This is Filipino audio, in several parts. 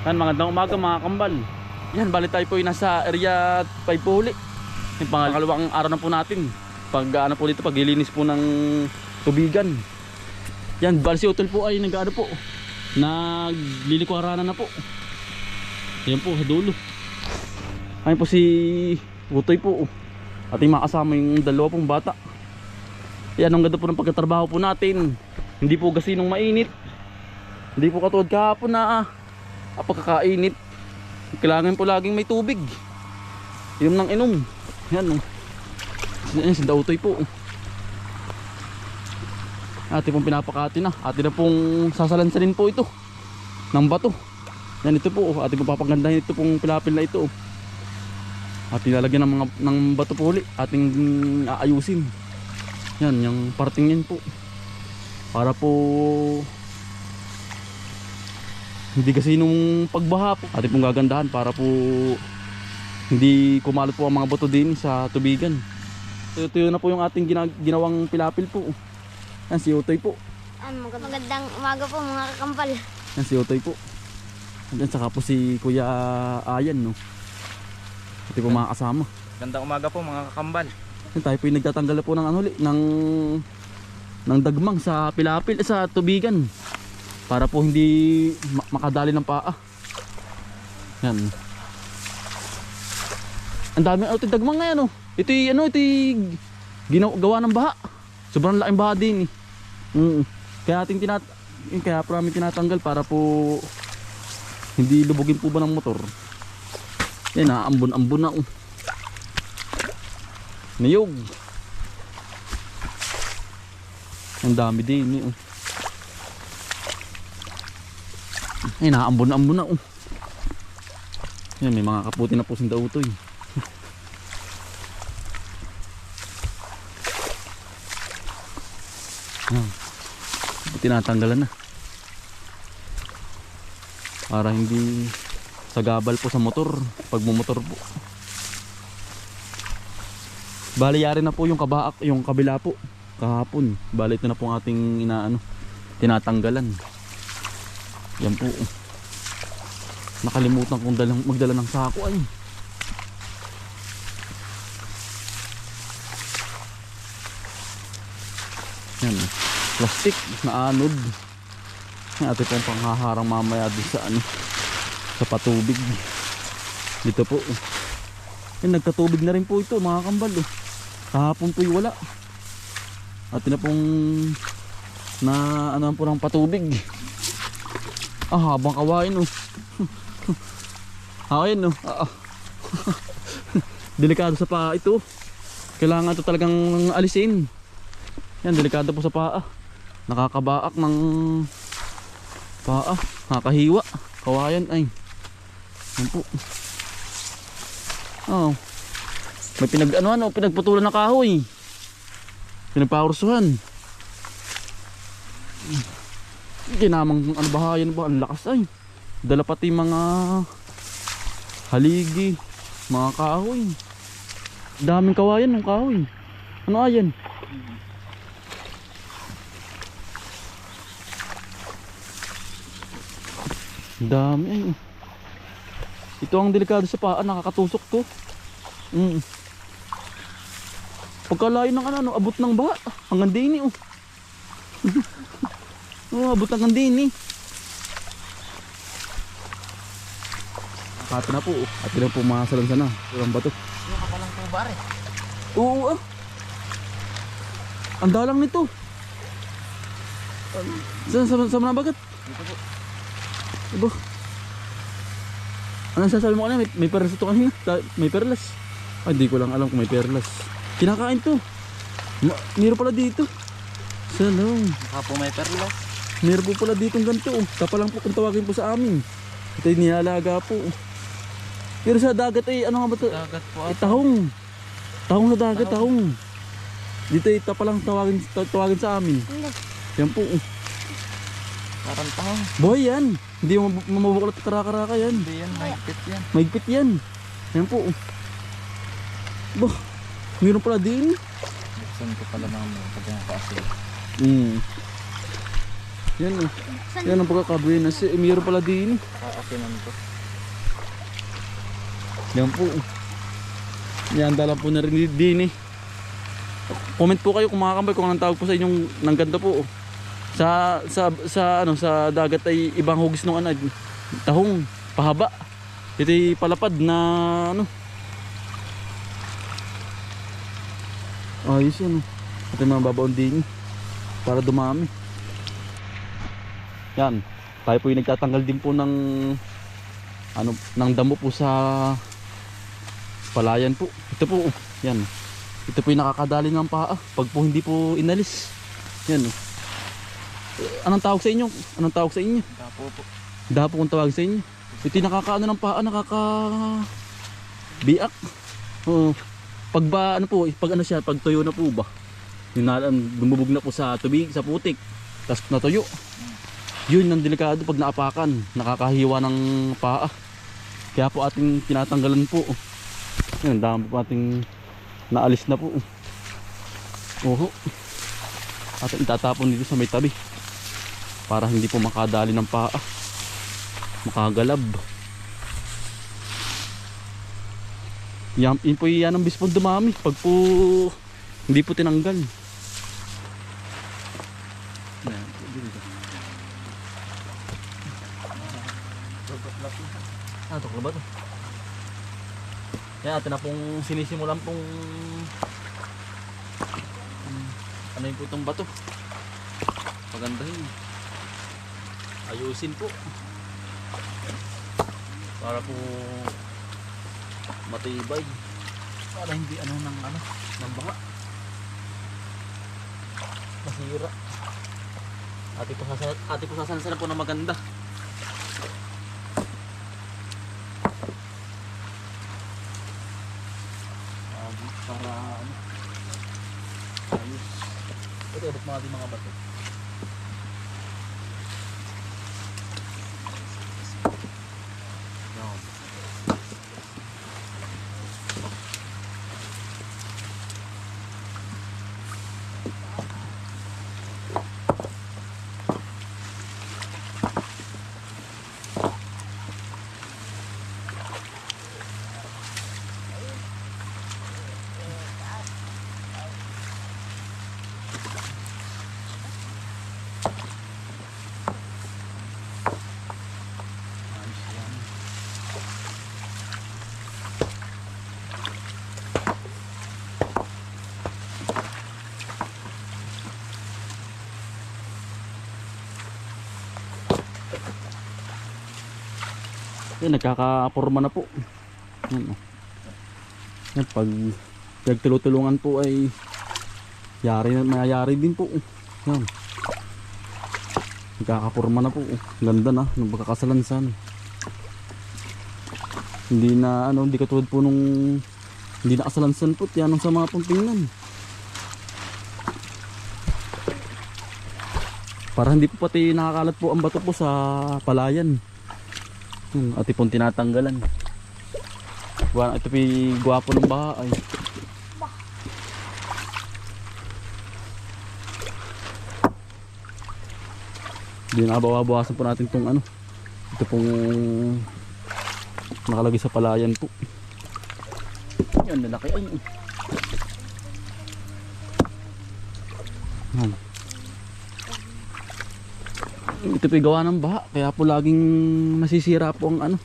Yan, magandang umaga mga kambal. Yan, bali tayo po yung nasa area 5 po uli. Yung pangalawang araw na po natin. Pag ano po dito, paglilinis po ng tubigan. Yan, bali si Utol po ay nag-ano po, naglilikwaranan na po. Yan po, sa dulo. Ayun po si Utoy po. Ating makasama yung dalawa pong bata. Yan, ang ganda po ng pagkatrabaho po natin. Hindi po gasinong mainit. Hindi po katulad kahapon na pagkakainit. Kailangan po laging may tubig. Inom ng inom. Yan o. Yan si Utoy po. Ate pong pinapakati na. Ate na pong sasalansanin po ito ng bato. Yan ito po. Ate pong papagandahin ito pong pilapil na ito. At ilalagyan ng bato po uli. Ating aayusin. Yan, yung parting yan po. Para po hindi kasi nung pagbaha po. Ating pong gagandahan para po hindi kumalot po ang mga bato din sa tubigan. Tuyo na po yung ating ginawang pilapil po. Yan si Utoy po. Magandang umaga po mga kakampal. Yan si Utoy po. Yan saka po si Kuya Ayan, no. Ito po mga kasama. Gandang umaga po mga kakambal. Yan, tayo po yung nagtatanggal po ng ano, ng dagmang sa pilapil sa tubigan. Para po hindi makadali ng paa. Yan. Ang dami ito dagmang ngayon, no. Ito gawa ng baha. Sobrang laking baha din eh. Kaya kaya po namin tinatanggal para po hindi lubugin po ba ng motor. Yan, ambon-ambon na. Niyog. Ang dami din eh. Ay, naambon-ambon na. Yan, may mga kaputi na po si Utoy. Tinatanggalan na para hindi sagabal po sa motor pag mumotor po. Bali yari na po yung kabaak, yung kabila po kahapon. Bali ito na po ang ating tinatanggalan. Yan po. Nakalimutan kong magdala ng sako ay. Yan, plastic na anod. Yan, ito pong panghaharang mamaya din sa patubig. Dito po. Yan, nagkatubig na rin po ito mga kambal. Kahapon po wala. At na pong ano po ng patubig. Habang kawain Ayan delikado sa paa ito. Kailangan ito talagang alisin. Yan, delikado po sa paa. Nakakabaak ng paa. Nakakahiwa. Kawayan ay. Yan po. May pinagputulan na kahoy. Pinagpaursuhan. Ginamang bahayan ba? Ang lakas ay. Dala pati mga haligi. Mga kahoy. Daming kawayan ng kahoy. Ano ayan? Dami ay. Ito ang delikado sa paa, nakakatusok to. Pagkalayo ng abot ng baha hanggang din abot hanggang din Hati na po. At na po masalansan na. Ilang bato. Yung kapalang tubar eh. Oo ang dalang nito. Sa manabagat. Dito po. Ibo. Anong sasabi mo kanina? May perlas ito kanina. May perlas. Ay, hindi ko lang alam kung may perlas. Kinakain to. Meron pala dito. Salong. Baka po may perlas. Meron po pala dito ganito. Kapalang po kung tawagin po sa amin. Ito yung nihalaga po. Pero sa dagat ay ano nga ba ito? Dagat po Ay, tahong. Tahong na dagat, tahong. Dito ay palang tawagin sa amin. Yan po. Parang tahong. Boy yan. Hindi mo mamabuklat at karaka-raka yan. Hindi yan, mahigpit yan. Mahigpit yan. Yan po. Bah, meron pala din. Buksan ko pala ng pagkakaasin. Yan oh. Yan ang pagkakabuenas. Mayroon pala din. Kakakinan to. Yan po. Yan, dala po na rin din eh. Comment po kayo kung mga kambal kung anong tawag po sa inyong nang ganda po. Sa dagat ay ibang hugis ng ano, tahong, pahaba. Ito ay palapad na ano. Ayos yan. Ito yung mga babaon din para dumami. Yan. Tayo po yung nagtatanggal din po ng ano, ng damo po sa palayan po. Ito po, yan. Ito po yung nakakadali ng paa pag po hindi po inalis. Yan. Anong tawag sa inyo? Anong tawag sa inyo? Dapo po. Dapo kung tawag sa inyo. Ito yung nakakaano ng paa, biak. Oh. Pag ba ano po, pag ano siya, pag tuyo na po ba? Lumubog na po sa tubig, sa putik. Tapos natuyo. Yun ang delikado pag naapakan, nakakahiwa ng paa. Kaya po ating tinatanggalan po. Yun, dami po ating naalis na po. Oho. At itatapon dito sa may tabi para hindi po makadali ng paa, makagalab. Yan po yan ang bispong dumami pag po hindi po tinanggal. Tuklo ba to? Yan, atin na pong sinisimulan pong ano yung putong bato. Pagandahin. Ayusin po. Para po matibay. Para hindi ano ng baha. Masira. Ate po sasansan po ng maganda. Para ano, ayos. Ito abot mga bato. Yan. Yan, nagkakaporma na po. Yan, yan, pag nagtulutulungan po ay mayayari din po. Yan. Nagkakaporma na po. Ganda na ng pagkakasalansan. Hindi na ano, hindi katulad po nung hindi nakasalansan po. Yan ang sa mga pangtingnan. Para hindi po pati nakakalat po ang bato po sa palayan. At ipon tinatanggalan. Ito po gwapo ng bahay. Hindi nakabawabawasan po natin itong ano. Ito pong nakalagay sa palayan po. Yan, lalaki ay. Ito po gawa ng baha, kaya po laging nasisira po ang ano,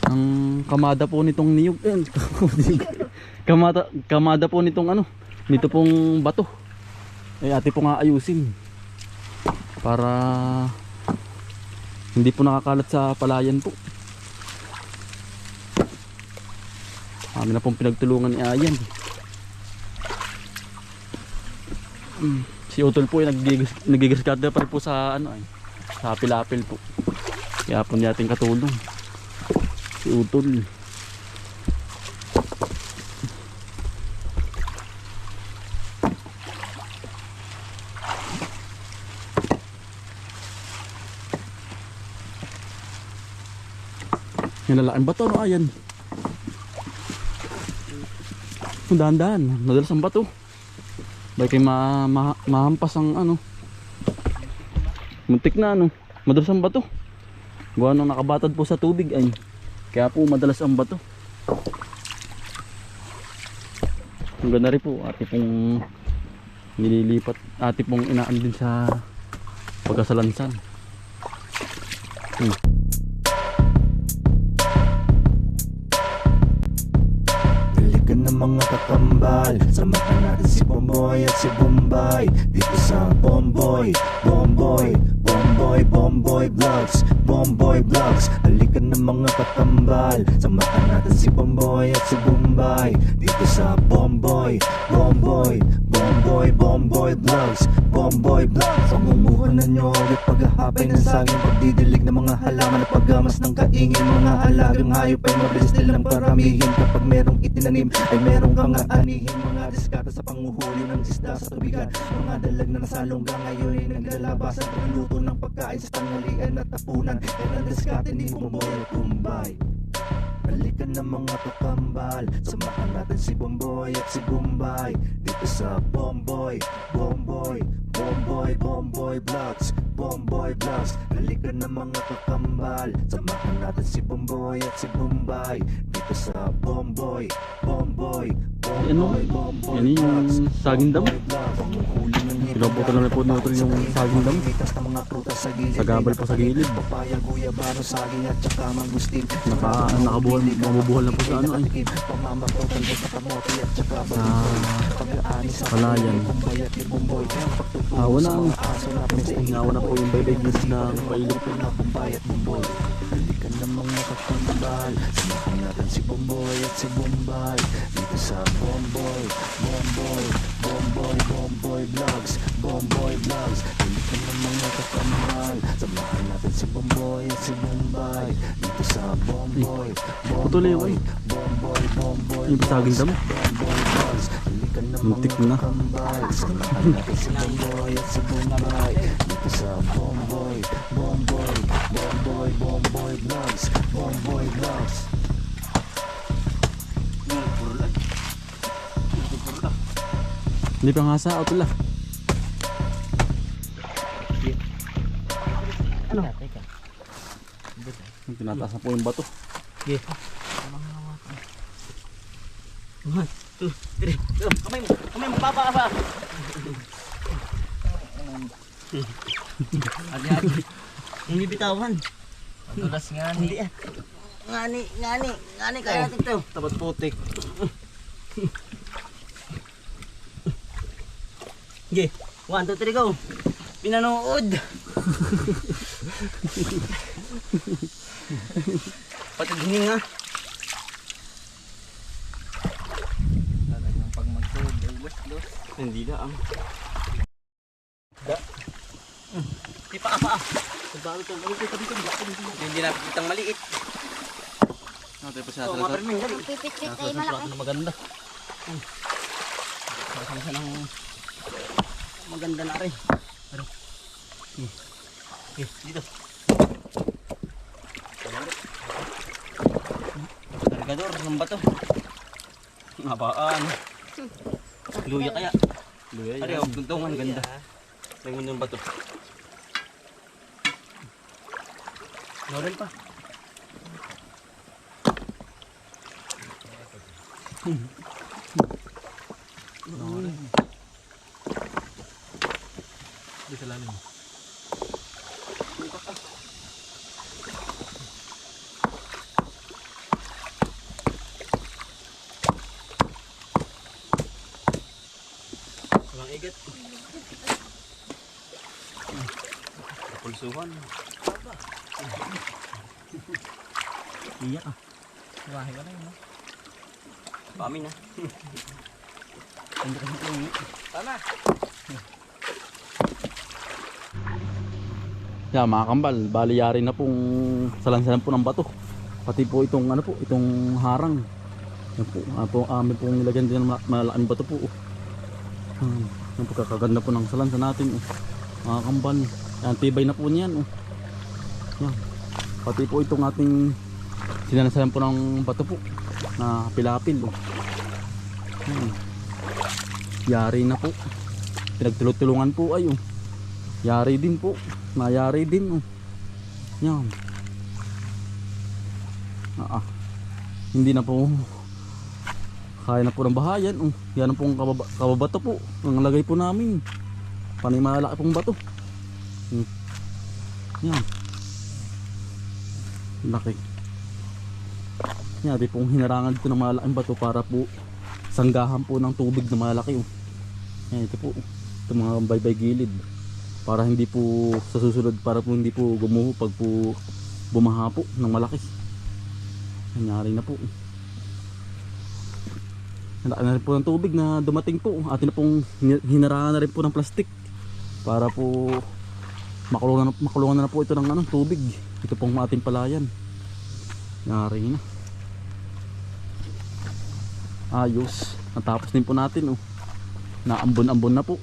ang kamada po nitong niyog. Kamada po nitong ano, nito pong bato. Ay ate po nga ayusin para hindi po nakakalat sa palayan po. Kami na pong pinagtulungan ni Ayan. Si Utol po ay nagigiskarte pa rin po sa ano ay, sa apil-apil po. Kaya po niya ating katulong si Utol. Yung lalaking bato, no? Ayan. Dahan-dahan, madalas ang bato. Baya kayo mahampas ang ano. Muntik na ano. Madalas ang bato. Gawa nung nakabatad po sa tubig ay. Kaya po madalas ang bato. Ang ganda rin po. Ate pong nililipat. Ate pong inaan din sa pagkasalansan. Balikan ng mga kakambal, samahan natin si Bomboy at si Bombay dito sa Bomboy, Bomboy, Bomboy, Bomboy Vlogs, Bomboy Vlogs. Balikan ng mga kakambal, samahan natin si Bomboy at si Bombay dito sa Bomboy, Bomboy, Bomboy, Bomboy Vlogs, Bomboy Vlogs. Pamumuhan na nyo ulit paghahapay ng saging, pagdidilig ng mga halaman at paggamas ng kaingin. Mga alagang hayop ay mabilis nilang paramihin. Kapag merong itinanim ay merong kang aanihin. Mga diskata sa panguhuli ng isda sa tubigan, mga dalag na nasalongga ngayon ay naglalabasan. Pagluto ng pagkain sa tanghalian at tapunan, yan ang diskate ni Bomboy at Bombay. Balikan ng mga kakambal, samahan natin si Bomboy at si Bombay dito sa Bomboy, Bomboy, Bomboy, Bomboy Vlogs, Bomboy Vlogs. Balikan ng mga kakambal, samahan natin si Bomboy at si Bombay dito sa Bomboy, Bomboy, Bomboy, Bomboy Yan yung Vlogs, saging dam. Bomboy Vlogs. Panguhuli ng Pinabutan na po natin yung saging dam. Mitas ng mga prutas sa gilid, Sagabal pa sa gilid. papaya, guyabano, saging at saka mangustin. Nakabuhal, mabubuhal na po sa ano ay. Pamamakotan sa kamote at saka Sa pag-aani sa palayan. Bayat ni Bomboy, pagtutulog Awa na sa ang mga aso na peste. Ngawa na po yung baybay gilid na pailog. na Bombay at Bomboy. Balikan ng mga kakambal, samahan natin si Bomboy at si Bombay dito sa Bomboy, Bomboy, Bomboy, Bomboy Vlogs, Bomboy Vlogs. Balikan ng mga kakambal, samahan natin si Bomboy at si Bombay dito sa Bomboy, Patuloy yung Bomboy, ay. Bomboy, Bomboy Yung saging dam. Bomboy Vlogs. Balikan ng Muntik mga na. kakambal, samahan natin si Bomboy at si Bombay dito sa Bomboy, Bomboy, Bomboy, Bomboy Vlogs, Bomboy Vlogs. Hindi pa nga sa auto la. Ano? Tinataas na po yung bato. Kamay mo, papa ka pa. Adi-adi. Hindi bitawan. Tulas nga ni. Hindi ah. Ngani kaya natin to. Tapat putik. Sige, 1, 2, 3, go. Pinanood. Pati hininga. Talagang pag magtulog ay los. Hindi na ang. Tipa pa. Hindi na kitang maliit. Natin pa siya So, mga permin, dali. Pipit-pit ay malaki. maganda. Kasi ng maganda na rin. Pero, dito. Kargador ng bato. Napaan. Luya kaya. Ari, oh, tuntungan ganda. Tingnan yung bato. Nolan pa. Di sa lalim. Walang igat. Pulsuhan. Iyak ah. Bahay ka na yun. Paamin na. Hindi ka na uwi. Tama. Yeah, mga kambal, bali yari na pong salansalan po ng bato. Pati po itong ano po, itong harang. Yan po, amin pong nilagyan din ng malaking bato po. Yan po, kakaganda po ng salansan natin. Mga kambal, yan, tibay na po niyan. Yan. Pati po itong ating sinanasalan po ng bato po na pilapil. Yan. Yari na po. Pinagtulot-tulungan po ay. Yari din po. Nayari din oh. Yan. Hindi na po kaya na po ng bahayan oh. Yan pong kababato po ang lagay po namin. Panay malaki pong bato. Yan. Laki. Yan, di pong hinarangan dito ng malaking bato para po sanggahan po ng tubig na malaki oh. Yan, ito po. Ito mga baybay gilid. Para hindi po sa susunod, para po hindi po gumuho pag po bumaha po ng malaki. Nangyari na po. Nalaki na rin po ng tubig na dumating po. Atin na pong hinarangan na rin po ng plastic para po makulungan na po ito ng tubig. Ito pong ating palayan. Nangyari na. Ayos. Natapos din po natin oh. Naambon-ambon na po.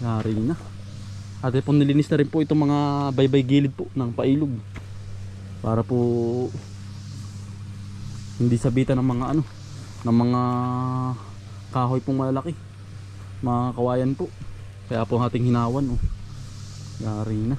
Nangyari na. At po nilinis na rin po itong mga baybay gilid po ng pailog. Para po hindi sabitan ng mga ng mga kahoy pong malaki, mga kawayan po. Kaya po ating hinawan oh. Yari na.